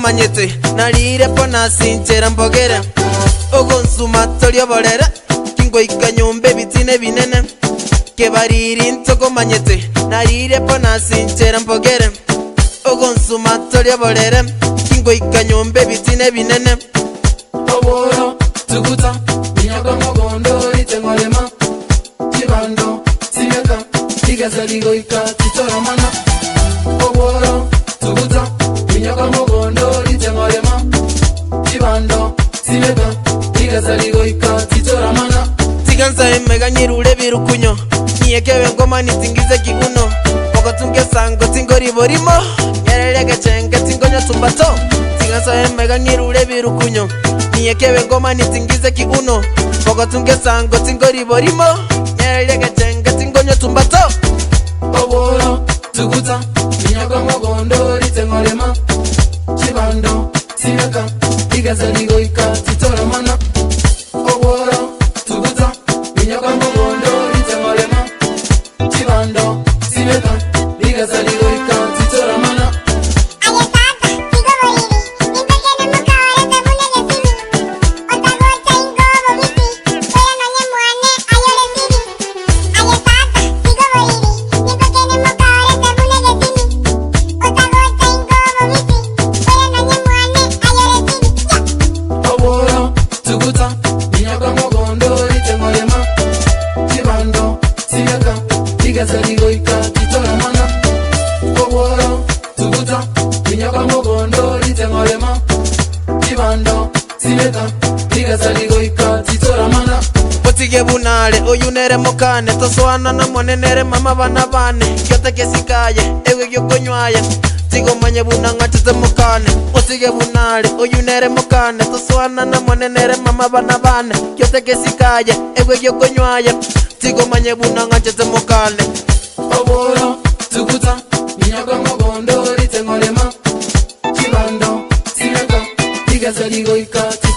Manyete narire pona sinchera mbogera ogonsumatolio borera kingo ikanyombe bitine binene kebariri ntoko manyete narire pona sinchera mbogera ogonsumatolio borera kingo ikanyombe bitine binene oboro tuguta minyaga mogondo ritengolema kibando siyaka igazaligo ikatitora mana oboro tuguta minyaga mogondo ritengolema kibando siyaka igazaligo ikatitora mana tiganza emega nyirule birukunyo niyekewe ngoma nitingize kiguno pokotunge sango tingori borimo yerelege chenge tingonya tumbato tiganza emega nyirule birukunyo niyekewe ngoma nitingize kiguno pokotunge sango tingori borimo yerelege chenge tingonya tumbato oboro tuguta minyaga mogondo ritengolema kibando siyaka igazaligo ikatitora mana oboro tuguta minyaga mogondo ritengolema kibando siyaka igazaligo ikatitora mana igazaligo ikatitora mana oboro tuguta minyaga mogondo ritengolema kibando siyaka igazaligo ikatitora mana otige bunale oyunere mokane toswana na monenere mama bana bane kyote kesikaye ewe gyokonywaya tigo manye bunanga tete mokane otige bunale oyunere mokane toswana na monenere mama bana bane kyote kesikaye ewe gyokonywaya tigo manye bunanga tete mokane oboro tuguta minyaga mogondo ritengolema kibando siyaka igazaligo ikati